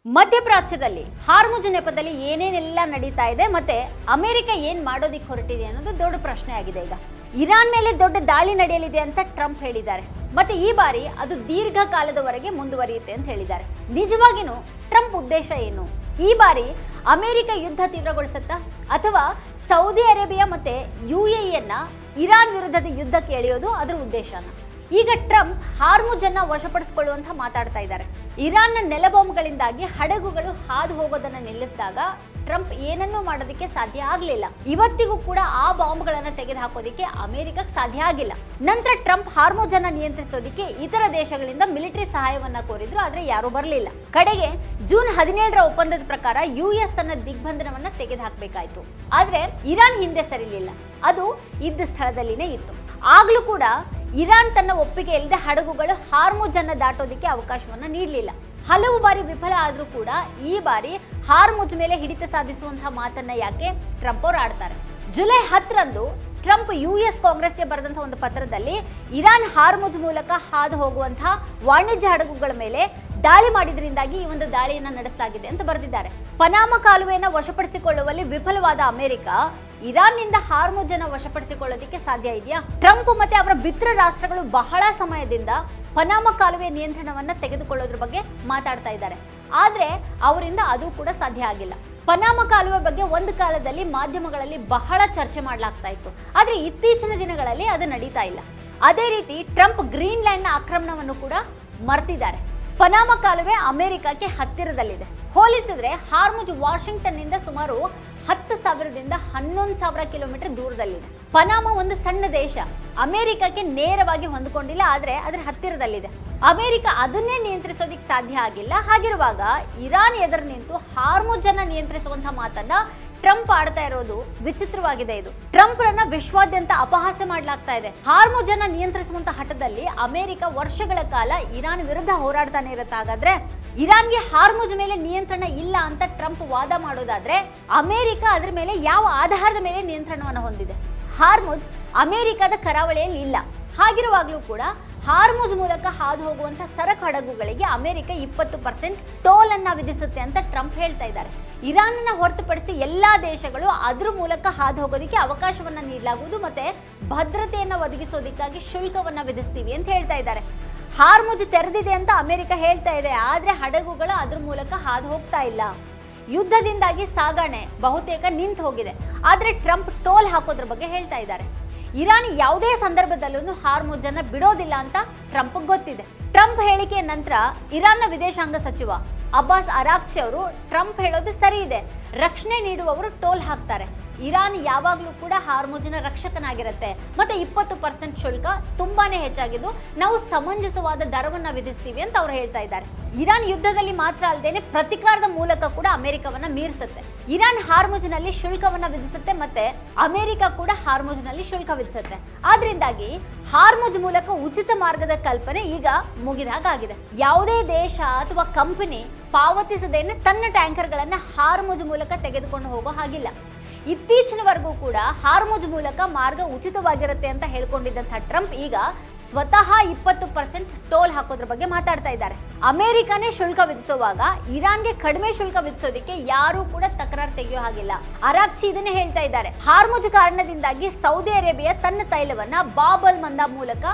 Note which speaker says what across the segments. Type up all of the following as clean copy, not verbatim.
Speaker 1: ಮಧ್ಯಪ್ರಾಚ್ಯದಲ್ಲಿ ಹಾರ್ಮುಜ್ ನೆಪದಲ್ಲಿ ಏನೇನೆಲ್ಲ ನಡೀತಾ ಇದೆ ಮತ್ತೆ ಅಮೆರಿಕ ಏನ್ ಮಾಡೋದಿಕ್ಕೆ ಹೊರಟಿದೆ ಅನ್ನೋದು ದೊಡ್ಡ ಪ್ರಶ್ನೆ ಆಗಿದೆ. ಈಗ ಇರಾನ್ ಮೇಲೆ ದೊಡ್ಡ ದಾಳಿ ನಡೆಯಲಿದೆ ಅಂತ ಟ್ರಂಪ್ ಹೇಳಿದ್ದಾರೆ. ಮತ್ತೆ ಈ ಬಾರಿ ಅದು ದೀರ್ಘಕಾಲದವರೆಗೆ ಮುಂದುವರಿಯುತ್ತೆ ಅಂತ ಹೇಳಿದ್ದಾರೆ. ನಿಜವಾಗಿನೂ ಟ್ರಂಪ್ ಉದ್ದೇಶ ಏನು? ಈ ಬಾರಿ ಅಮೆರಿಕ ಯುದ್ಧ ತೀವ್ರಗೊಳಿಸುತ್ತಾ ಅಥವಾ ಸೌದಿ ಅರೇಬಿಯಾ ಮತ್ತೆ UAE ಇರಾನ್ ವಿರುದ್ಧದ ಯುದ್ಧಕ್ಕೆ ಎಳೆಯೋದು ಅದರ ಉದ್ದೇಶನ? ಈಗ ಟ್ರಂಪ್ ಹಾರ್ಮುಜ್ ಅನ್ನ ವಶಪಡಿಸಿಕೊಳ್ಳುವಂತ ಮಾತಾಡ್ತಾ ಇದ್ದಾರೆ. ಇರಾನ್ನ ನೆಲ ಬಾಂಬ್ಗಳಿಂದಾಗಿ ಹಡಗುಗಳು ಹಾದು ಹೋಗೋದನ್ನ ನಿಲ್ಲಿಸಿದಾಗ ಟ್ರಂಪ್ ಏನನ್ನೂ ಮಾಡೋದಕ್ಕೆ ಸಾಧ್ಯ ಆಗಲಿಲ್ಲ. ಇವತ್ತಿಗೂ ಕೂಡ ಆ ಬಾಂಬ್ಗಳನ್ನ ತೆಗೆದು ಹಾಕೋದಿಕ್ಕೆ ಅಮೆರಿಕಕ್ಕೆ ಸಾಧ್ಯ ಆಗಿಲ್ಲ. ನಂತರ ಟ್ರಂಪ್ ಹಾರ್ಮುಜ್ ಅನ್ನ ನಿಯಂತ್ರಿಸೋದಿಕ್ಕೆ ಇತರ ದೇಶಗಳಿಂದ ಮಿಲಿಟರಿ ಸಹಾಯವನ್ನ ಕೋರಿದ್ರು, ಆದ್ರೆ ಯಾರೂ ಬರಲಿಲ್ಲ. ಕಡೆಗೆ ಜೂನ್ 17ರ ಒಪ್ಪಂದದ ಪ್ರಕಾರ US ತನ್ನ ದಿಗ್ಬಂಧನವನ್ನ ತೆಗೆದು ಹಾಕಬೇಕಾಯ್ತು. ಆದ್ರೆ ಇರಾನ್ ಹಿಂದೆ ಸರಿಲಿಲ್ಲ, ಅದು ಇದ್ದ ಸ್ಥಳದಲ್ಲಿನೇ ಇತ್ತು. ಆಗ್ಲೂ ಕೂಡ ಇರಾನ್ ತನ್ನ ಒಪ್ಪಿಗೆ ಇಲ್ಲದೆ ಹಡಗುಗಳು ಹಾರ್ಮುಜ್ ಅನ್ನ ದಾಟೋದಿಕ್ಕೆ ಅವಕಾಶವನ್ನ ನೀಡಲಿಲ್ಲ. ಹಲವು ಬಾರಿ ವಿಫಲ ಆದ್ರೂ ಕೂಡ ಈ ಬಾರಿ ಹಾರ್ಮುಜ್ ಮೇಲೆ ಹಿಡಿತ ಸಾಧಿಸುವಂತಹ ಮಾತನ್ನ ಯಾಕೆ ಟ್ರಂಪ್ ಅವರು ಆಡ್ತಾರೆ? ಜುಲೈ 10ರಂದು ಟ್ರಂಪ್ US ಕಾಂಗ್ರೆಸ್ಗೆ ಬರೆದಂತಹ ಒಂದು ಪತ್ರದಲ್ಲಿ ಇರಾನ್ ಹಾರ್ಮುಜ್ ಮೂಲಕ ಹಾದು ಹೋಗುವಂತಹ ವಾಣಿಜ್ಯ ಹಡಗುಗಳ ಮೇಲೆ ದಾಳಿ ಮಾಡಿದ್ರಿಂದಾಗಿ ಈ ಒಂದು ದಾಳಿಯನ್ನ ನಡೆಸಲಾಗಿದೆ ಅಂತ ಬರೆದಿದ್ದಾರೆ. ಪನಾಮ ಕಾಲುವೆಯನ್ನು ವಶಪಡಿಸಿಕೊಳ್ಳುವಲ್ಲಿ ವಿಫಲವಾದ ಅಮೆರಿಕ ಇರಾನ್ನಿಂದ ಹಾರ್ಮುಜ್ ಅನ್ನು ವಶಪಡಿಸಿಕೊಳ್ಳೋದಕ್ಕೆ ಸಾಧ್ಯ ಇದೆಯಾ? ಟ್ರಂಪ್ ಮತ್ತೆ ಅವರ ಮಿತ್ರ ರಾಷ್ಟ್ರಗಳು ಬಹಳ ಸಮಯದಿಂದ ಪನಾಮ ಕಾಲುವೆ ನಿಯಂತ್ರಣವನ್ನ ತೆಗೆದುಕೊಳ್ಳೋದ್ರ ಬಗ್ಗೆ ಮಾತಾಡ್ತಾ ಇದ್ದಾರೆ. ಆದ್ರೆ ಅವರಿಂದ ಅದು ಕೂಡ ಸಾಧ್ಯ ಆಗಿಲ್ಲ. ಪನಾಮ ಕಾಲುವೆ ಬಗ್ಗೆ ಒಂದು ಕಾಲದಲ್ಲಿ ಮಾಧ್ಯಮಗಳಲ್ಲಿ ಬಹಳ ಚರ್ಚೆ ಮಾಡಲಾಗ್ತಾ ಇತ್ತು, ಆದ್ರೆ ಇತ್ತೀಚಿನ ದಿನಗಳಲ್ಲಿ ಅದು ನಡೀತಾ ಇಲ್ಲ. ಅದೇ ರೀತಿ ಟ್ರಂಪ್ ಗ್ರೀನ್ಲ್ಯಾಂಡ್ನ ಆಕ್ರಮಣವನ್ನು ಕೂಡ ಮರ್ತಿದ್ದಾರೆ. ಪನಾಮ ಕಾಲುವೆ ಅಮೆರಿಕಕ್ಕೆ ಹತ್ತಿರದಲ್ಲಿದೆ. ಹೋಲಿಸಿದ್ರೆ ಹಾರ್ಮುಜ್ ವಾಷಿಂಗ್ಟನ್ ನಿಂದ ಸುಮಾರು 10,000ದಿಂದ 11,000 ಕಿಲೋಮೀಟರ್ ದೂರದಲ್ಲಿದೆ. ಪನಾಮ ಒಂದು ಸಣ್ಣ ದೇಶ, ಅಮೆರಿಕಕ್ಕೆ ನೇರವಾಗಿ ಹೊಂದಿಕೊಂಡಿಲ್ಲ, ಆದ್ರೆ ಅದರ ಹತ್ತಿರದಲ್ಲಿದೆ. ಅಮೆರಿಕ ಅದನ್ನೇ ನಿಯಂತ್ರಿಸೋದಿಕ್ಕೆ ಸಾಧ್ಯ ಆಗಿಲ್ಲ. ಹಾಗಿರುವಾಗ ಇರಾನ್ ಎದುರು ನಿಂತು ಹಾರ್ಮುಜ್ ಅನ್ನ ನಿಯಂತ್ರಿಸುವಂತಹ ಮಾತನ್ನ ಟ್ರಂಪ್ ಆಡ್ತಾ ಇರೋದು ವಿಚಿತ್ರವಾಗಿದೆ. ಇದು ಟ್ರಂಪ್ ರನ್ನ ವಿಶ್ವಾದ್ಯಂತ ಅಪಹಾಸ್ಯ ಮಾಡಲಾಗ್ತಾ ಇದೆ. ಹಾರ್ಮುಜ್ ಅನ್ನ ನಿಯಂತ್ರಿಸುವಂತ ಹಠದಲ್ಲಿ ಅಮೆರಿಕ ವರ್ಷಗಳ ಕಾಲ ಇರಾನ್ ವಿರುದ್ಧ ಹೋರಾಡ್ತಾನೆ ಇರುತ್ತೆ. ಹಾಗಾದ್ರೆ ಇರಾನ್ಗೆ ಹಾರ್ಮುಜ್ ಮೇಲೆ ನಿಯಂತ್ರಣ ಇಲ್ಲ ಅಂತ ಟ್ರಂಪ್ ವಾದ ಮಾಡೋದಾದ್ರೆ ಅಮೆರಿಕ ಅದರ ಮೇಲೆ ಯಾವ ಆಧಾರದ ಮೇಲೆ ನಿಯಂತ್ರಣವನ್ನು ಹೊಂದಿದೆ? ಹಾರ್ಮುಜ್ ಅಮೆರಿಕದ ಕರಾವಳಿಯಲ್ಲಿ ಇಲ್ಲ. ಹಾಗಿರುವಾಗಲೂ ಕೂಡ ಹಾರ್ಮುಜ್ ಮೂಲಕ ಹಾದು ಹೋಗುವಂತ ಸರಕು ಹಡಗುಗಳಿಗೆ ಅಮೆರಿಕ 20% ಟೋಲ್ ಅನ್ನ ವಿಧಿಸುತ್ತೆ ಅಂತ ಟ್ರಂಪ್ ಹೇಳ್ತಾ ಇದ್ದಾರೆ. ಇರಾನ್ ಅನ್ನ ಹೊರತುಪಡಿಸಿ ಎಲ್ಲಾ ದೇಶಗಳು ಅದ್ರ ಮೂಲಕ ಹಾದು ಹೋಗೋದಕ್ಕೆ ಅವಕಾಶವನ್ನ ನೀಡಲಾಗುವುದು ಮತ್ತೆ ಭದ್ರತೆಯನ್ನ ಒದಗಿಸೋದಕ್ಕಾಗಿ ಶುಲ್ಕವನ್ನ ವಿಧಿಸ್ತೀವಿ ಅಂತ ಹೇಳ್ತಾ ಇದ್ದಾರೆ. ಹಾರ್ಮುಜ್ ತೆರೆದಿದೆ ಅಂತ ಅಮೆರಿಕ ಹೇಳ್ತಾ ಇದೆ, ಆದ್ರೆ ಹಡಗುಗಳು ಅದ್ರ ಮೂಲಕ ಹಾದು ಹೋಗ್ತಾ ಇಲ್ಲ. ಯುದ್ಧದಿಂದಾಗಿ ಸಾಗಣೆ ಬಹುತೇಕ ನಿಂತು ಹೋಗಿದೆ, ಆದ್ರೆ ಟ್ರಂಪ್ ಟೋಲ್ ಹಾಕೋದ್ರ ಬಗ್ಗೆ ಹೇಳ್ತಾ ಇದ್ದಾರೆ. ಇರಾನ್ ಯಾವುದೇ ಸಂದರ್ಭದಲ್ಲೂ ಹಾರ್ಮುಜ್ ಅನ್ನ ಬಿಡೋದಿಲ್ಲ ಅಂತ ಟ್ರಂಪ್ ಗೊತ್ತಿದೆ. ಟ್ರಂಪ್ ಹೇಳಿಕೆಯ ನಂತರ ಇರಾನ್ನ ವಿದೇಶಾಂಗ ಸಚಿವ ಅಬ್ಬಾಸ್ ಅರಾಕ್ಚಿ ಅವರು ಟ್ರಂಪ್ ಹೇಳೋದು ಸರಿ ಇದೆ, ರಕ್ಷಣೆ ನೀಡುವವರು ಟೋಲ್ ಹಾಕ್ತಾರೆ. ಇರಾನ್ ಯಾವಾಗಲೂ ಕೂಡ ಹಾರ್ಮುಜ್ನ ರಕ್ಷಕನಾಗಿರುತ್ತೆ ಮತ್ತೆ 20% ಶುಲ್ಕ ತುಂಬಾನೇ ಹೆಚ್ಚಾಗಿದ್ದು ನಾವು ಸಮಂಜಸವಾದ ದರವನ್ನ ವಿಧಿಸ್ತೀವಿ ಅಂತ ಅವ್ರು ಹೇಳ್ತಾ ಇದ್ದಾರೆ. ಇರಾನ್ ಯುದ್ಧದಲ್ಲಿ ಮಾತ್ರ ಅಲ್ಲದೇನೆ ಪ್ರತಿಕಾರದ ಮೂಲಕ ಕೂಡ ಅಮೆರಿಕವನ್ನ ಮೀರಿಸುತ್ತೆ. ಇರಾನ್ ಹಾರ್ಮುಜ್ನಲ್ಲಿ ಶುಲ್ಕವನ್ನ ವಿಧಿಸುತ್ತೆ ಮತ್ತೆ ಅಮೆರಿಕ ಕೂಡ ಹಾರ್ಮುಜ್ನಲ್ಲಿ ಶುಲ್ಕ ವಿಧಿಸುತ್ತೆ. ಆದ್ರಿಂದಾಗಿ ಹಾರ್ಮುಜ್ ಮೂಲಕ ಉಚಿತ ಮಾರ್ಗದ ಕಲ್ಪನೆ ಈಗ ಮುಗಿದಾಗಿದೆ. ಯಾವುದೇ ದೇಶ ಅಥವಾ ಕಂಪನಿ ಪಾವತಿಸದೇನೆ ತನ್ನ ಟ್ಯಾಂಕರ್ಗಳನ್ನ ಹಾರ್ಮುಜ್ ಮೂಲಕ ತೆಗೆದುಕೊಂಡು ಹೋಗೋ ಹಾಗಿಲ್ಲ. ಇತ್ತೀಚಿನವರೆಗೂ ಕೂಡ ಹಾರ್ಮುಜ್ ಮೂಲಕ ಮಾರ್ಗ ಉಚಿತವಾಗಿರುತ್ತೆ ಅಂತ ಹೇಳ್ಕೊಂಡಿದ್ದಂಥ ಟ್ರಂಪ್ ಈಗ ಸ್ವತಃ 20% ಟೋಲ್ ಹಾಕೋದ್ರ ಬಗ್ಗೆ ಮಾತಾಡ್ತಾ ಇದ್ದಾರೆ. ಅಮೆರಿಕನೇ ಶುಲ್ಕ ವಿಧಿಸುವಾಗ ಇರಾನ್ಗೆ ಕಡಿಮೆ ಶುಲ್ಕ ವಿಧಿಸೋದಕ್ಕೆ ಯಾರೂ ಕೂಡ ತಕರಾರು ತೆಗೆಯೋ ಹಾಗಿಲ್ಲ. ಅರಾಕ್ಚಿ ಇದನ್ನೇ ಹೇಳ್ತಾ ಇದ್ದಾರೆ. ಹಾರ್ಮುಜ್ ಕಾರಣದಿಂದಾಗಿ ಸೌದಿ ಅರೇಬಿಯಾ ತನ್ನ ತೈಲವನ್ನ ಬಾಬ್ ಅಲ್ ಮಂದಾಬ್ ಮೂಲಕ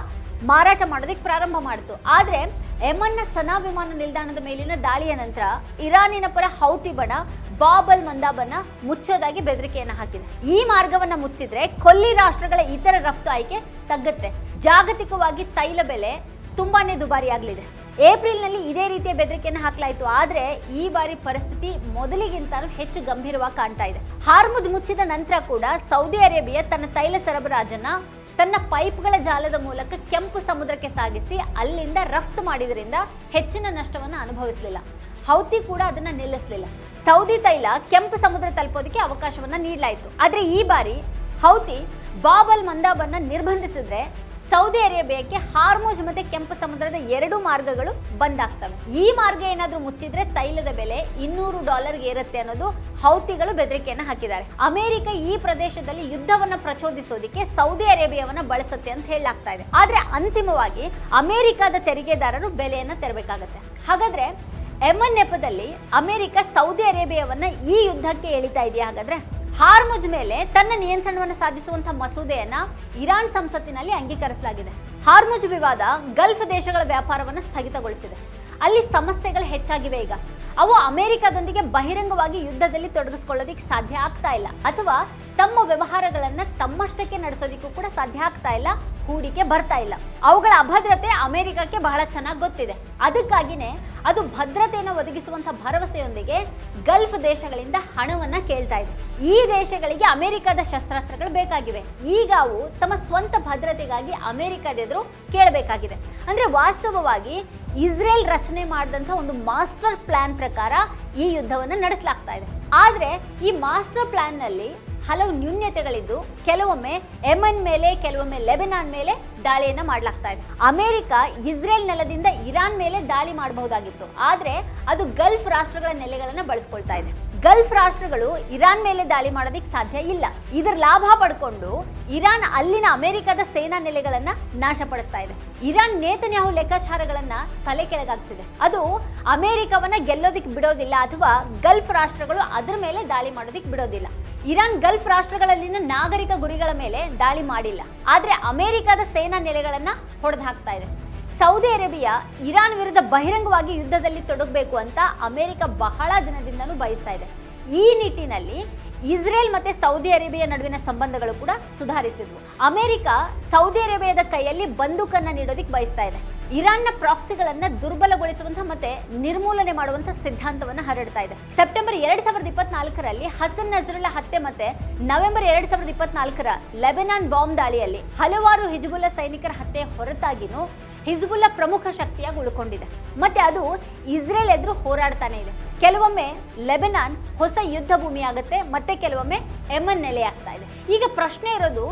Speaker 1: ಮಾರಾಟ ಮಾಡೋದಕ್ಕೆ ಪ್ರಾರಂಭ ಮಾಡಿತು. ಆದ್ರೆ ಯೆಮನ್ನ ಸನಾ ವಿಮಾನ ನಿಲ್ದಾಣದ ಮೇಲಿನ ದಾಳಿಯ ನಂತರ ಇರಾನಿನ ಪರ ಹೌತಿ ಬಣ ಬಾಬ್ ಅಲ್ ಮಂದಾಬನ್ನ ಮುಚ್ಚೋದಾಗಿ ಬೆದರಿಕೆಯನ್ನು ಹಾಕಿದೆ. ಈ ಮಾರ್ಗವನ್ನ ಮುಚ್ಚಿದ್ರೆ ಕೊಲ್ಲಿ ರಾಷ್ಟ್ರಗಳ ಇತರ ರಫ್ತು ಆಯ್ಕೆ ತಗ್ಗುತ್ತೆ. ಜಾಗತಿಕವಾಗಿ ತೈಲ ಬೆಲೆ ತುಂಬಾನೇ ದುಬಾರಿ ಆಗಲಿದೆ. ಏಪ್ರಿಲ್ನಲ್ಲಿ ಇದೇ ರೀತಿಯ ಬೆದರಿಕೆಯನ್ನು ಹಾಕಲಾಯಿತು, ಆದ್ರೆ ಈ ಬಾರಿ ಪರಿಸ್ಥಿತಿ ಮೊದಲಿಗಿಂತಲೂ ಹೆಚ್ಚು ಗಂಭೀರವಾಗಿ ಕಾಣ್ತಾ ಇದೆ. ಹಾರ್ಮುಜ್ ಮುಚ್ಚಿದ ನಂತರ ಕೂಡ ಸೌದಿ ಅರೇಬಿಯಾ ತನ್ನ ತೈಲ ಸರಬರಾಜನ್ನ ತನ್ನ ಪೈಪ್ಗಳ ಜಾಲದ ಮೂಲಕ ಕೆಂಪು ಸಮುದ್ರಕ್ಕೆ ಸಾಗಿಸಿ ಅಲ್ಲಿಂದ ರಫ್ತು ಮಾಡಿದ್ರಿಂದ ಹೆಚ್ಚಿನ ನಷ್ಟವನ್ನು ಅನುಭವಿಸಲಿಲ್ಲ. ಹೌತಿ ಕೂಡ ಅದನ್ನ ನಿಲ್ಲಿಸಲಿಲ್ಲ. ಸೌದಿ ತೈಲ ಕೆಂಪು ಸಮುದ್ರ ತಲುಪೋದಕ್ಕೆ ಅವಕಾಶವನ್ನ ನೀಡಲಾಯಿತು. ಆದ್ರೆ ಈ ಬಾರಿ ಹೌತಿ ಬಾಬ್ ಅಲ್ ಮಂದಾಬನ್ನ ನಿರ್ಬಂಧಿಸಿದ್ರೆ ಸೌದಿ ಅರೇಬಿಯಾಕ್ಕೆ ಹಾರ್ಮುಜ್ ಮತ್ತೆ ಕೆಂಪು ಸಮುದ್ರದ 2 ಮಾರ್ಗಗಳು ಬಂದ್ ಆಗ್ತವೆ. ಈ ಮಾರ್ಗ ಏನಾದ್ರೂ ಮುಚ್ಚಿದ್ರೆ ತೈಲದ ಬೆಲೆ $200 ಏರುತ್ತೆ ಅನ್ನೋದು ಹೌತಿಗಳು ಬೆದರಿಕೆಯನ್ನು ಹಾಕಿದ್ದಾರೆ. ಅಮೆರಿಕ ಈ ಪ್ರದೇಶದಲ್ಲಿ ಯುದ್ಧವನ್ನ ಪ್ರಚೋದಿಸೋದಕ್ಕೆ ಸೌದಿ ಅರೇಬಿಯಾವನ್ನ ಬಳಸುತ್ತೆ ಅಂತ ಹೇಳಲಾಗ್ತಾ ಇದೆ. ಆದ್ರೆ ಅಂತಿಮವಾಗಿ ಅಮೆರಿಕದ ತೆರಿಗೆದಾರರು ಬೆಲೆಯನ್ನ ತೆರಬೇಕಾಗತ್ತೆ. ಹಾಗಾದ್ರೆ ಯೆಮೆನ್ ನೆಪದಲ್ಲಿ ಅಮೆರಿಕ ಸೌದಿ ಅರೇಬಿಯಾವನ್ನ ಈ ಯುದ್ಧಕ್ಕೆ ಎಳಿತಾ ಇದೆಯಾ? ಹಾಗಾದ್ರೆ ಹಾರ್ಮುಜ್ ಮೇಲೆ ತನ್ನ ನಿಯಂತ್ರಣವನ್ನು ಸಾಧಿಸುವಂತಹ ಮಸೂದೆಯನ್ನ ಇರಾನ್ ಸಂಸತ್ತಿನಲ್ಲಿ ಅಂಗೀಕರಿಸಲಾಗಿದೆ. ಹಾರ್ಮುಜ್ ವಿವಾದ ಗಲ್ಫ್ ದೇಶಗಳ ವ್ಯಾಪಾರವನ್ನು ಸ್ಥಗಿತಗೊಳಿಸಿದೆ. ಅಲ್ಲಿ ಸಮಸ್ಯೆಗಳು ಹೆಚ್ಚಾಗಿವೆ. ಈಗ ಅವು ಅಮೆರಿಕದೊಂದಿಗೆ ಬಹಿರಂಗವಾಗಿ ಯುದ್ಧದಲ್ಲಿ ತೊಡಗಿಸ್ಕೊಳ್ಳೋದಿಕ್ಕೆ ಸಾಧ್ಯ ಆಗ್ತಾ ಇಲ್ಲ, ಅಥವಾ ತಮ್ಮ ವ್ಯವಹಾರಗಳನ್ನ ತಮ್ಮಷ್ಟಕ್ಕೆ ನಡೆಸೋದಿಕ್ಕೂ ಕೂಡ ಸಾಧ್ಯ ಆಗ್ತಾ ಇಲ್ಲ, ಹೂಡಿಕೆ ಬರ್ತಾ ಇಲ್ಲ. ಅವುಗಳ ಅಭದ್ರತೆ ಅಮೆರಿಕಕ್ಕೆ ಬಹಳ ಚೆನ್ನಾಗಿ ಗೊತ್ತಿದೆ. ಅದಕ್ಕಾಗಿನೇ ಅದು ಭದ್ರತೆಯನ್ನು ಒದಗಿಸುವಂತ ಭರವಸೆಯೊಂದಿಗೆ ಗಲ್ಫ್ ದೇಶಗಳಿಂದ ಹಣವನ್ನ ಕೇಳ್ತಾ ಇದೆ. ಈ ದೇಶಗಳಿಗೆ ಅಮೆರಿಕದ ಶಸ್ತ್ರಾಸ್ತ್ರಗಳು ಬೇಕಾಗಿವೆ. ಈಗ ಅವು ತಮ್ಮ ಸ್ವಂತ ಭದ್ರತೆಗಾಗಿ ಅಮೆರಿಕದ ಎದುರು ಕೇಳಬೇಕಾಗಿದೆ. ಅಂದ್ರೆ ವಾಸ್ತವವಾಗಿ ಇಸ್ರೇಲ್ ರಚನೆ ಮಾಡಿದಂಥ ಒಂದು ಮಾಸ್ಟರ್ ಪ್ಲಾನ್ ಪ್ರಕಾರ ಈ ಯುದ್ಧವನ್ನು ನಡೆಸಲಾಗ್ತಾ ಇದೆ. ಆದ್ರೆ ಈ ಮಾಸ್ಟರ್ ಪ್ಲಾನ್ ನಲ್ಲಿ ಹಲವು ನ್ಯೂನ್ಯತೆಗಳಿದ್ದು ಕೆಲವೊಮ್ಮೆ ಯೆಮೆನ್ ಮೇಲೆ, ಕೆಲವೊಮ್ಮೆ ಲೆಬನಾನ್ ಮೇಲೆ ದಾಳಿಯನ್ನ ಮಾಡಲಾಗ್ತಾ ಇದೆ. ಅಮೆರಿಕ ಇಸ್ರೇಲ್ ನೆಲದಿಂದ ಇರಾನ್ ಮೇಲೆ ದಾಳಿ ಮಾಡಬಹುದಾಗಿತ್ತು, ಆದ್ರೆ ಅದು ಗಲ್ಫ್ ರಾಷ್ಟ್ರಗಳ ನೆಲೆಗಳನ್ನ ಬಳಸ್ಕೊಳ್ತಾ ಇದೆ. ಗಲ್ಫ್ ರಾಷ್ಟ್ರಗಳು ಇರಾನ್ ಮೇಲೆ ದಾಳಿ ಮಾಡೋದಿಕ್ಕೆ ಸಾಧ್ಯ ಇಲ್ಲ. ಇದರ ಲಾಭ ಪಡ್ಕೊಂಡು ಇರಾನ್ ಅಲ್ಲಿನ ಅಮೆರಿಕದ ಸೇನಾ ನೆಲೆಗಳನ್ನ ನಾಶಪಡಿಸ್ತಾ ಇದೆ. ಇರಾನ್ ನೇತನ್ಯಾಹು ಲೆಕ್ಕಾಚಾರಗಳನ್ನ ತಲೆ ಕೆಳಗಾಗಿಸಿದೆ. ಅದು ಅಮೆರಿಕವನ್ನ ಗೆಲ್ಲೋದಿಕ್ ಬಿಡೋದಿಲ್ಲ, ಅಥವಾ ಗಲ್ಫ್ ರಾಷ್ಟ್ರಗಳು ಅದರ ಮೇಲೆ ದಾಳಿ ಮಾಡೋದಿಕ್ ಬಿಡೋದಿಲ್ಲ. ಇರಾನ್ ಗಲ್ಫ್ ರಾಷ್ಟ್ರಗಳಲ್ಲಿನ ನಾಗರಿಕ ಗುರಿಗಳ ಮೇಲೆ ದಾಳಿ ಮಾಡಿಲ್ಲ, ಆದ್ರೆ ಅಮೆರಿಕದ ಸೇನಾ ನೆಲೆಗಳನ್ನ ಹೊಡೆದು ಹಾಕ್ತಾ ಇದೆ. ಸೌದಿ ಅರೇಬಿಯಾ ಇರಾನ್ ವಿರುದ್ಧ ಬಹಿರಂಗವಾಗಿ ಯುದ್ಧದಲ್ಲಿ ತೊಡಗಬೇಕು ಅಂತ ಅಮೆರಿಕ ಬಹಳ ದಿನದಿಂದಲೂ ಬಯಸ್ತಾ ಇದೆ. ಈ ನಿಟ್ಟಿನಲ್ಲಿ ಇಸ್ರೇಲ್ ಮತ್ತೆ ಸೌದಿ ಅರೇಬಿಯಾ ನಡುವಿನ ಸಂಬಂಧಗಳು ಕೂಡ ಸುಧಾರಿಸಿದ್ವು. ಅಮೆರಿಕ ಸೌದಿ ಅರೇಬಿಯಾದ ಕೈಯಲ್ಲಿ ಬಂದೂಕನ್ನ ನೀಡೋದಿಕ್ಕೆ ಬಯಸ್ತಾ ಇದೆ. ಇರಾನ್ನ ಪ್ರಾಕ್ಸಿಗಳನ್ನ ದುರ್ಬಲಗೊಳಿಸುವಂತಹ ಮತ್ತೆ ನಿರ್ಮೂಲನೆ ಮಾಡುವಂತಹ ಸಿದ್ಧಾಂತವನ್ನ ಹರಡ್ತಾ ಇದೆ. ಸೆಪ್ಟೆಂಬರ್ 2024ರಲ್ಲಿ ಹಸನ್ ನಸ್ರುಲ್ಲಾ ಹತ್ಯೆ ಮತ್ತೆ ನವೆಂಬರ್ 2024ರ ಲೆಬನಾನ್ ಬಾಂಬ್ ದಾಳಿಯಲ್ಲಿ ಹಲವಾರು ಹಿಜ್ಬುಲ್ಲಾ ಸೈನಿಕರ ಹತ್ಯೆ ಹೊರತಾಗಿನೂ ಹಿಜ್ಬುಲ್ಲಾ ಪ್ರಮುಖ ಶಕ್ತಿಯಾಗಿ ಉಳ್ಕೊಂಡಿದೆ. ಮತ್ತೆ ಅದು ಇಸ್ರೇಲ್ ಎದುರು ಹೋರಾಡ್ತಾನೆ ಇದೆ. ಕೆಲವೊಮ್ಮೆ ಲೆಬನಾನ್ ಹೊಸ ಯುದ್ಧ ಭೂಮಿ ಆಗುತ್ತೆ, ಮತ್ತೆ ಕೆಲವೊಮ್ಮೆ ಯೆಮೆನ್ ನೆಲೆ ಆಗ್ತಾ ಇದೆ. ಈಗ ಪ್ರಶ್ನೆ ಇರೋದು,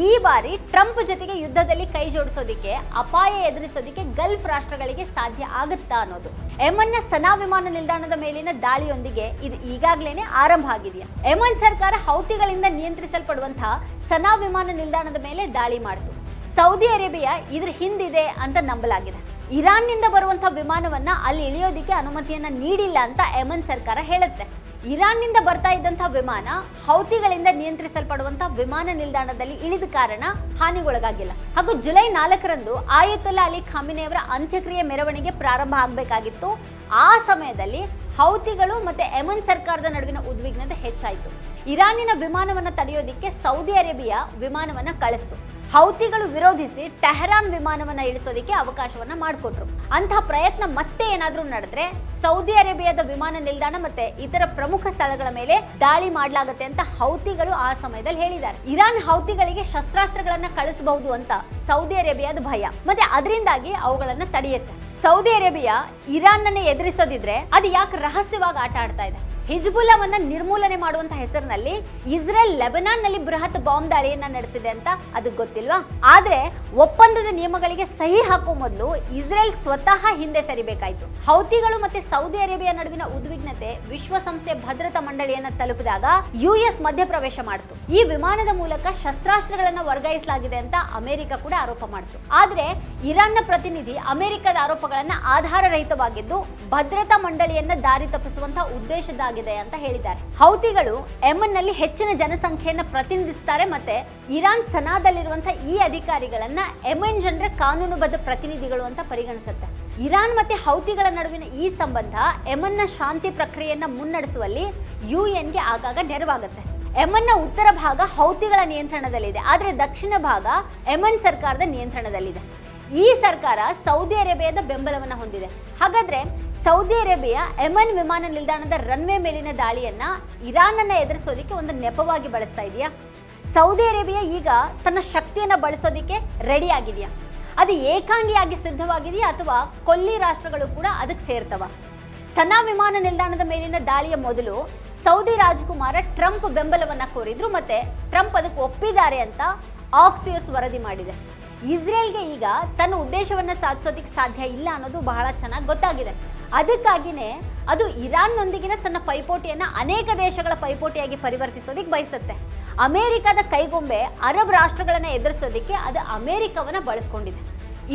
Speaker 1: ಈ ಬಾರಿ ಟ್ರಂಪ್ ಜೊತೆಗೆ ಯುದ್ಧದಲ್ಲಿ ಕೈ ಜೋಡಿಸೋದಿಕ್ಕೆ, ಅಪಾಯ ಎದುರಿಸೋದಿಕ್ಕೆ ಗಲ್ಫ್ ರಾಷ್ಟ್ರಗಳಿಗೆ ಸಾಧ್ಯ ಆಗುತ್ತಾ ಅನ್ನೋದು. ಯೆಮೆನ್ನ ಸನಾ ವಿಮಾನ ನಿಲ್ದಾಣದ ಮೇಲಿನ ದಾಳಿಯೊಂದಿಗೆ ಇದು ಈಗಾಗಲೇ ಆರಂಭ ಆಗಿದೆಯಾ? ಯೆಮೆನ್ ಸರ್ಕಾರ ಹೌತಿಗಳಿಂದ ನಿಯಂತ್ರಿಸಲ್ಪಡುವಂತಹ ಸನಾ ವಿಮಾನ ನಿಲ್ದಾಣದ ಮೇಲೆ ದಾಳಿ ಮಾಡಿತು. ಸೌದಿ ಅರೇಬಿಯಾ ಇದ್ರ ಹಿಂದಿದೆ ಅಂತ ನಂಬಲಾಗಿದೆ. ಇರಾನ್ನಿಂದ ಬರುವಂತಹ ವಿಮಾನವನ್ನ ಅಲ್ಲಿ ಇಳಿಯೋದಿಕ್ಕೆ ಅನುಮತಿಯನ್ನ ನೀಡಿಲ್ಲ ಅಂತ ಯೆಮೆನ್ ಸರ್ಕಾರ ಹೇಳುತ್ತೆ. ಇರಾನ್ನಿಂದ ಬರ್ತಾ ಇದ್ದಂತಹ ವಿಮಾನ ಹೌತಿಗಳಿಂದ ನಿಯಂತ್ರಿಸಲ್ಪಡುವಂತಹ ವಿಮಾನ ನಿಲ್ದಾಣದಲ್ಲಿ ಇಳಿದ ಕಾರಣ ಹಾನಿಗೊಳಗಾಗಿಲ್ಲ. ಹಾಗೂ ಜುಲೈ 4ರಂದು ಆಯತುಲ್ಲಾ ಅಲಿ ಖಾಮಿನಿ ಅವರ ಅಂತ್ಯಕ್ರಿಯೆ ಮೆರವಣಿಗೆ ಪ್ರಾರಂಭ ಆಗಬೇಕಾಗಿತ್ತು. ಆ ಸಮಯದಲ್ಲಿ ಹೌತಿಗಳು ಮತ್ತೆ ಯೆಮೆನ್ ಸರ್ಕಾರದ ನಡುವಿನ ಉದ್ವಿಗ್ನತೆ ಹೆಚ್ಚಾಯಿತು. ಇರಾನಿನ ವಿಮಾನವನ್ನ ತಡೆಯೋದಿಕ್ಕೆ ಸೌದಿ ಅರೇಬಿಯಾ ವಿಮಾನವನ್ನ ಕಳಿಸ್ತು. ಹೌತಿಗಳು ವಿರೋಧಿಸಿ ಟೆಹರಾನ್ ವಿಮಾನವನ್ನ ಇಳಿಸೋದಿಕ್ಕೆ ಅವಕಾಶವನ್ನ ಮಾಡಿಕೊಟ್ರು. ಅಂತಹ ಪ್ರಯತ್ನ ಮತ್ತೆ ಏನಾದ್ರೂ ನಡೆದ್ರೆ ಸೌದಿ ಅರೇಬಿಯಾದ ವಿಮಾನ ನಿಲ್ದಾಣ ಮತ್ತೆ ಇತರ ಪ್ರಮುಖ ಸ್ಥಳಗಳ ಮೇಲೆ ದಾಳಿ ಮಾಡಲಾಗುತ್ತೆ ಅಂತ ಹೌತಿಗಳು ಆ ಸಮಯದಲ್ಲಿ ಹೇಳಿದ್ದಾರೆ. ಇರಾನ್ ಹೌತಿಗಳಿಗೆ ಶಸ್ತ್ರಾಸ್ತ್ರಗಳನ್ನ ಕಳಿಸಬಹುದು ಅಂತ ಸೌದಿ ಅರೇಬಿಯಾದ ಭಯ, ಮತ್ತೆ ಅದರಿಂದಾಗಿ ಅವುಗಳನ್ನ ತಡೆಯುತ್ತೆ. ಸೌದಿ ಅರೇಬಿಯಾ ಇರಾನ್ನನ್ನ ಎದುರಿಸೋದಿದ್ರೆ ಅದು ಯಾಕೆ ರಹಸ್ಯವಾಗಿ ಆಟ ಆಡ್ತಾ ಇದೆ? ಹಿಜ್ಬುಲ್ಲಾವನ್ನ ನಿರ್ಮೂಲನೆ ಮಾಡುವಂತ ಹೆಸರಿನಲ್ಲಿ ಇಸ್ರೇಲ್ ಲೆಬನಾನ್ ನಲ್ಲಿ ಬೃಹತ್ ಬಾಂಬ್ ದಾಳಿಯನ್ನ ನಡೆಸಿದೆ ಅಂತ ಅದು ಗೊತ್ತಿಲ್ವಾ? ಆದ್ರೆ ಒಪ್ಪಂದದ ನಿಯಮಗಳಿಗೆ ಸಹಿ ಹಾಕುವ ಮೊದಲು ಇಸ್ರೇಲ್ ಸ್ವತಃ ಹಿಂದೆ ಸರಿಬೇಕಾಯ್ತು. ಹೌತಿಗಳು ಮತ್ತೆ ಸೌದಿ ಅರೇಬಿಯಾ ನಡುವಿನ ಉದ್ವಿಗ್ನತೆ ವಿಶ್ವಸಂಸ್ಥೆ ಭದ್ರತಾ ಮಂಡಳಿಯನ್ನ ತಲುಪಿದಾಗ ಯುಎಸ್ ಮಧ್ಯಪ್ರವೇಶ ಮಾಡಿತು. ಈ ವಿಮಾನದ ಮೂಲಕ ಶಸ್ತ್ರಾಸ್ತ್ರಗಳನ್ನ ವರ್ಗಾಯಿಸಲಾಗಿದೆ ಅಂತ ಅಮೆರಿಕ ಕೂಡ ಆರೋಪ ಮಾಡಿತು. ಆದ್ರೆ ಇರಾನ್ನ ಪ್ರತಿನಿಧಿ ಅಮೆರಿಕದ ಆರೋಪಗಳನ್ನ ಆಧಾರರಹಿತವಾಗಿದ್ದು ಭದ್ರತಾ ಮಂಡಳಿಯನ್ನ ದಾರಿ ತಪ್ಪಿಸುವಂತಹ ಉದ್ದೇಶದಾಗಿದೆ ಅಂತ ಹೇಳಿದ್ದಾರೆ. ಹೌತಿಗಳು ಯೆಮೆನ್ ನಲ್ಲಿ ಹೆಚ್ಚಿನ ಜನಸಂಖ್ಯೆಯನ್ನು ಪ್ರತಿನಿಧಿಸುತ್ತಾರೆ. ಮತ್ತೆ ಇರಾನ್ ಸನಾದಲ್ಲಿರುವಂತಹ ಈ ಅಧಿಕಾರಿಗಳನ್ನ ಯೆಮೆನ್ ಜನರ ಕಾನೂನುಬದ್ಧ ಪ್ರತಿನಿಧಿಗಳು ಅಂತ ಪರಿಗಣಿಸುತ್ತೆ. ಇರಾನ್ ಮತ್ತೆ ಹೌತಿಗಳ ನಡುವಿನ ಈ ಸಂಬಂಧ ಯೆಮೆನ್ನ ಶಾಂತಿ ಪ್ರಕ್ರಿಯೆಯನ್ನ ಮುನ್ನಡೆಸುವಲ್ಲಿ ಯುಎನ್ಗೆ ಆಗಾಗ ನೆರವಾಗುತ್ತೆ. ಯೆಮೆನ್ನ ಉತ್ತರ ಭಾಗ ಹೌತಿಗಳ ನಿಯಂತ್ರಣದಲ್ಲಿದೆ, ಆದ್ರೆ ದಕ್ಷಿಣ ಭಾಗ ಯೆಮೆನ್ ಸರ್ಕಾರದ ನಿಯಂತ್ರಣದಲ್ಲಿದೆ. ಈ ಸರ್ಕಾರ ಸೌದಿ ಅರೇಬಿಯಾದ ಬೆಂಬಲವನ್ನ ಹೊಂದಿದೆ. ಹಾಗಾದ್ರೆ ಸೌದಿ ಅರೇಬಿಯಾ ಯೆಮೆನ್ ವಿಮಾನ ನಿಲ್ದಾಣದ ರನ್ವೇ ಮೇಲಿನ ದಾಳಿಯನ್ನ ಇರಾನನ್ನ ಎದುರಿಸೋದಿಕ್ಕೆ ಒಂದು ನೆಪವಾಗಿ ಬಳಸ್ತಾ ಇದೆಯಾ? ಸೌದಿ ಅರೇಬಿಯಾ ಈಗ ತನ್ನ ಶಕ್ತಿಯನ್ನ ಬಳಸೋದಿಕ್ಕೆ ರೆಡಿ ಆಗಿದೆಯಾ? ಅದು ಏಕಾಂಗಿಯಾಗಿ ಸಿದ್ಧವಾಗಿದೆಯಾ ಅಥವಾ ಕೊಲ್ಲಿ ರಾಷ್ಟ್ರಗಳು ಕೂಡ ಅದಕ್ಕೆ ಸೇರ್ತವ? ಸನಾ ವಿಮಾನ ನಿಲ್ದಾಣದ ಮೇಲಿನ ದಾಳಿಯ ಮೊದಲು ಸೌದಿ ರಾಜಕುಮಾರ ಟ್ರಂಪ್ ಬೆಂಬಲವನ್ನ ಕೋರಿದ್ರು, ಮತ್ತೆ ಟ್ರಂಪ್ ಅದಕ್ಕೆ ಒಪ್ಪಿದ್ದಾರೆ ಅಂತ ಆಕ್ಸಿಯೋಸ್ ವರದಿ ಮಾಡಿದೆ. ಇಸ್ರೇಲ್ಗೆ ಈಗ ತನ್ನ ಉದ್ದೇಶವನ್ನ ಸಾಧಿಸೋದಿಕ್ಕೆ ಸಾಧ್ಯ ಇಲ್ಲ ಅನ್ನೋದು ಬಹಳ ಚೆನ್ನಾಗಿ ಗೊತ್ತಾಗಿದೆ. ಅದಕ್ಕಾಗಿನೇ ಅದು ಇರಾನ್ನೊಂದಿಗಿನ ತನ್ನ ಪೈಪೋಟಿಯನ್ನ ಅನೇಕ ದೇಶಗಳ ಪೈಪೋಟಿಯಾಗಿ ಪರಿವರ್ತಿಸೋದಿಕ್ಕೆ ಬಯಸುತ್ತೆ. ಅಮೆರಿಕದ ಕೈಗೊಂಬೆ ಅರಬ್ ರಾಷ್ಟ್ರಗಳನ್ನ ಎದುರಿಸೋದಿಕ್ಕೆ ಅದು ಅಮೆರಿಕವನ್ನ ಬಳಸ್ಕೊಂಡಿದೆ.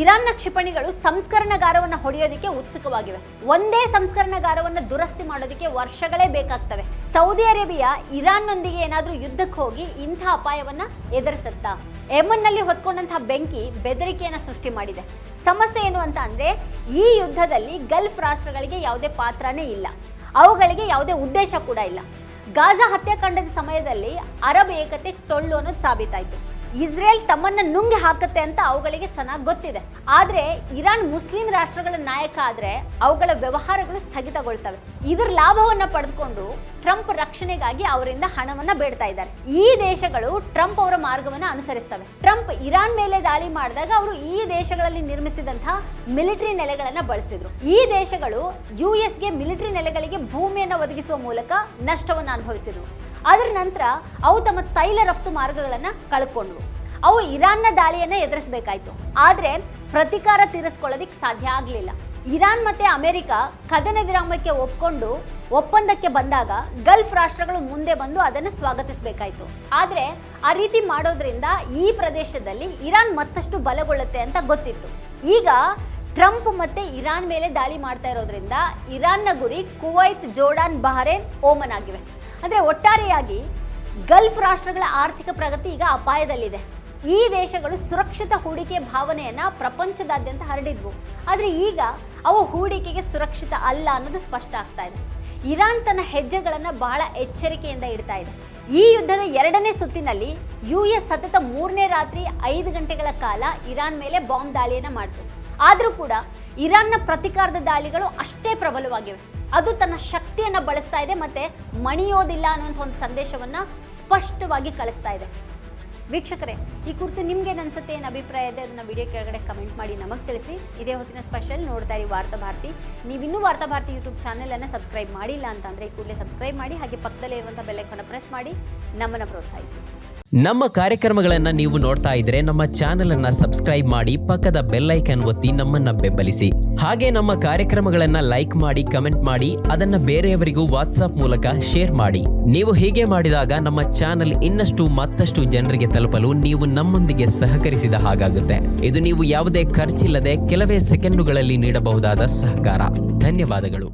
Speaker 1: ಇರಾನ್ನ ಕ್ಷಿಪಣಿಗಳು ಸಂಸ್ಕರಣಾಗಾರವನ್ನು ಹೊಡೆಯೋದಕ್ಕೆ ಉತ್ಸುಕವಾಗಿವೆ. ಒಂದೇ ಸಂಸ್ಕರಣಾಗಾರವನ್ನು ದುರಸ್ತಿ ಮಾಡೋದಕ್ಕೆ ವರ್ಷಗಳೇ ಬೇಕಾಗ್ತವೆ. ಸೌದಿ ಅರೇಬಿಯಾ ಇರಾನ್ನೊಂದಿಗೆ ಏನಾದರೂ ಯುದ್ಧಕ್ಕೆ ಹೋಗಿ ಇಂಥ ಅಪಾಯವನ್ನ ಎದುರಿಸುತ್ತಾ? ಯೆಮನ್ನಲ್ಲಿ ಹೊತ್ಕೊಂಡಂತಹ ಬೆಂಕಿ ಬೆದರಿಕೆಯನ್ನು ಸೃಷ್ಟಿ ಮಾಡಿದೆ. ಸಮಸ್ಯೆ ಏನು ಅಂತ ಅಂದ್ರೆ, ಈ ಯುದ್ಧದಲ್ಲಿ ಗಲ್ಫ್ ರಾಷ್ಟ್ರಗಳಿಗೆ ಯಾವುದೇ ಪಾತ್ರನೇ ಇಲ್ಲ, ಅವುಗಳಿಗೆ ಯಾವುದೇ ಉದ್ದೇಶ ಕೂಡ ಇಲ್ಲ. ಗಾಜಾ ಹತ್ಯಾಕಾಂಡದ ಸಮಯದಲ್ಲಿ ಅರಬ್ ಏಕತೆ ಟೊಳ್ಳು ಅನ್ನೋದು ಸಾಬೀತಾಯಿತು. ಇಸ್ರೇಲ್ ತಮ್ಮನ್ನ ನುಂಗಿ ಹಾಕುತ್ತೆ ಅಂತ ಅವುಗಳಿಗೆ ಚೆನ್ನಾಗಿ ಗೊತ್ತಿದೆ. ಆದ್ರೆ ಇರಾನ್ ಮುಸ್ಲಿಂ ರಾಷ್ಟ್ರಗಳ ನಾಯಕ ಆದ್ರೆ ಅವುಗಳ ವ್ಯವಹಾರಗಳು ಸ್ಥಗಿತಗೊಳ್ತವೆ. ಇದರ ಲಾಭವನ್ನ ಪಡೆದುಕೊಂಡು ಟ್ರಂಪ್ ರಕ್ಷಣೆಗಾಗಿ ಅವರಿಂದ ಹಣವನ್ನ ಬೇಡ್ತಾ ಇದ್ದಾರೆ. ಈ ದೇಶಗಳು ಟ್ರಂಪ್ ಅವರ ಮಾರ್ಗವನ್ನ ಅನುಸರಿಸ್ತವೆ. ಟ್ರಂಪ್ ಇರಾನ್ ಮೇಲೆ ದಾಳಿ ಮಾಡಿದಾಗ ಅವರು ಈ ದೇಶಗಳಲ್ಲಿ ನಿರ್ಮಿಸಿದಂತಹ ಮಿಲಿಟರಿ ನೆಲೆಗಳನ್ನ ಬಳಸಿದ್ರು. ಈ ದೇಶಗಳು ಯುಎಸ್ಗೆ ಮಿಲಿಟರಿ ನೆಲೆಗಳಿಗೆ ಭೂಮಿಯನ್ನು ಒದಗಿಸುವ ಮೂಲಕ ನಷ್ಟವನ್ನು ಅನುಭವಿಸಿದ್ರು. ಅದರ ನಂತರ ಅವು ತಮ್ಮ ತೈಲ ರಫ್ತು ಮಾರ್ಗಗಳನ್ನು ಕಳ್ಕೊಂಡ್ವು. ಅವು ಇರಾನ್ನ ದಾಳಿಯನ್ನು ಎದುರಿಸಬೇಕಾಯ್ತು. ಆದರೆ ಪ್ರತೀಕಾರ ತೀರಿಸ್ಕೊಳ್ಳೋದಿಕ್ಕೆ ಸಾಧ್ಯ ಆಗಲಿಲ್ಲ. ಇರಾನ್ ಮತ್ತು ಅಮೆರಿಕ ಕದನ ವಿರಾಮಕ್ಕೆ ಒಪ್ಪಂದಕ್ಕೆ ಬಂದಾಗ ಗಲ್ಫ್ ರಾಷ್ಟ್ರಗಳು ಮುಂದೆ ಬಂದು ಅದನ್ನು ಸ್ವಾಗತಿಸಬೇಕಾಯಿತು. ಆದರೆ ಆ ರೀತಿ ಮಾಡೋದ್ರಿಂದ ಈ ಪ್ರದೇಶದಲ್ಲಿ ಇರಾನ್ ಮತ್ತಷ್ಟು ಬಲಗೊಳ್ಳುತ್ತೆ ಅಂತ ಗೊತ್ತಿತ್ತು. ಈಗ ಟ್ರಂಪ್ ಮತ್ತೆ ಇರಾನ್ ಮೇಲೆ ದಾಳಿ ಮಾಡ್ತಾ ಇರೋದ್ರಿಂದ ಇರಾನ್ನ ಗುರಿ ಕುವೈತ್, ಜೋರ್ಡಾನ್, ಬಹರೇನ್, ಓಮನ್ ಆಗಿವೆ. ಅಂದರೆ ಒಟ್ಟಾರೆಯಾಗಿ ಗಲ್ಫ್ ರಾಷ್ಟ್ರಗಳ ಆರ್ಥಿಕ ಪ್ರಗತಿ ಈಗ ಅಪಾಯದಲ್ಲಿದೆ. ಈ ದೇಶಗಳು ಸುರಕ್ಷಿತ ಹೂಡಿಕೆ ಭಾವನೆಯನ್ನು ಪ್ರಪಂಚದಾದ್ಯಂತ ಹರಡಿದ್ವು. ಆದರೆ ಈಗ ಅವು ಹೂಡಿಕೆಗೆ ಸುರಕ್ಷಿತ ಅಲ್ಲ ಅನ್ನೋದು ಸ್ಪಷ್ಟ ಆಗ್ತಾ ಇದೆ. ಇರಾನ್ ತನ್ನ ಹೆಜ್ಜೆಗಳನ್ನು ಬಹಳ ಎಚ್ಚರಿಕೆಯಿಂದ ಇಡ್ತಾ ಇದೆ. ಈ ಯುದ್ಧದ 2ನೇ ಸುತ್ತಿನಲ್ಲಿ ಯುಎಸ್ ಸತತ 3ನೇ ರಾತ್ರಿ 5 ಗಂಟೆಗಳ ಕಾಲ ಇರಾನ್ ಮೇಲೆ ಬಾಂಬ್ ದಾಳಿಯನ್ನು ಮಾಡಿತು. ಆದರೂ ಕೂಡ ಇರಾನ್ನ ಪ್ರತೀಕಾರದ ದಾಳಿಗಳು ಅಷ್ಟೇ ಪ್ರಬಲವಾಗಿವೆ. ಅದು ತನ್ನ ಶಕ್ತಿಯನ್ನು ಬಳಸ್ತಾ ಇದೆ ಮತ್ತೆ ಮಣಿಯೋದಿಲ್ಲ ಅನ್ನುವಂಥ ಒಂದು ಸಂದೇಶವನ್ನು ಸ್ಪಷ್ಟವಾಗಿ ಕಳಿಸ್ತಾ ಇದೆ. ವೀಕ್ಷಕರೇ, ಈ ಕುರಿತು ನಿಮ್ಗೆ ಅನ್ಸುತ್ತೆ, ಏನು ಅಭಿಪ್ರಾಯ ಇದೆ ಅದನ್ನು ವಿಡಿಯೋ ಕೆಳಗಡೆ ಕಮೆಂಟ್ ಮಾಡಿ ನಮಗೆ ತಿಳಿಸಿ. ಇದೇ ಹೊತ್ತಿನ ಸ್ಪೆಷಲ್ ನೋಡ್ತಾ ಇರಿ ವಾರ್ತಾ ಭಾರತಿ. ನೀವಿನ್ನೂ ವಾರ್ತಾ ಭಾರತಿ ಯೂಟ್ಯೂಬ್ ಚಾನೆಲನ್ನು ಸಬ್ಸ್ಕ್ರೈಬ್ ಮಾಡಿಲ್ಲ ಅಂತಂದರೆ ಈ ಕೂಡಲೇ ಸಬ್ಸ್ಕ್ರೈಬ್ ಮಾಡಿ, ಹಾಗೆ ಪಕ್ಕದಲ್ಲೇ ಇರುವಂಥ ಬೆಲ್ ಐಕಾನ್ ಪ್ರೆಸ್ ಮಾಡಿ ನಮ್ಮನ್ನು ಪ್ರೋತ್ಸಾಹಿಸಿ.
Speaker 2: ನಮ್ಮ ಕಾರ್ಯಕ್ರಮಗಳನ್ನು ನೀವು ನೋಡ್ತಾ ಇದ್ರೆ ನಮ್ಮ ಚಾನೆಲ್ ಅನ್ನ ಸಬ್ಸ್ಕ್ರೈಬ್ ಮಾಡಿ, ಪಕ್ಕದ ಬೆಲ್ ಐಕಾನ್ ಒತ್ತಿ ನಮ್ಮನ್ನ ಬೆಂಬಲಿಸಿ. ಹಾಗೆ ನಮ್ಮ ಕಾರ್ಯಕ್ರಮಗಳನ್ನ ಲೈಕ್ ಮಾಡಿ, ಕಮೆಂಟ್ ಮಾಡಿ, ಅದನ್ನ ಬೇರೆಯವರಿಗೂ ವಾಟ್ಸ್ಆಪ್ ಮೂಲಕ ಶೇರ್ ಮಾಡಿ. ನೀವು ಹೀಗೆ ಮಾಡಿದಾಗ ನಮ್ಮ ಚಾನೆಲ್ ಮತ್ತಷ್ಟು ಜನರಿಗೆ ತಲುಪಲು ನೀವು ನಮ್ಮೊಂದಿಗೆ ಸಹಕರಿಸಿದ ಹಾಗಾಗುತ್ತೆ. ಇದು ನೀವು ಯಾವುದೇ ಖರ್ಚಿಲ್ಲದೆ ಕೆಲವೇ ಸೆಕೆಂಡುಗಳಲ್ಲಿ ನೀಡಬಹುದಾದ ಸಹಕಾರ. ಧನ್ಯವಾದಗಳು.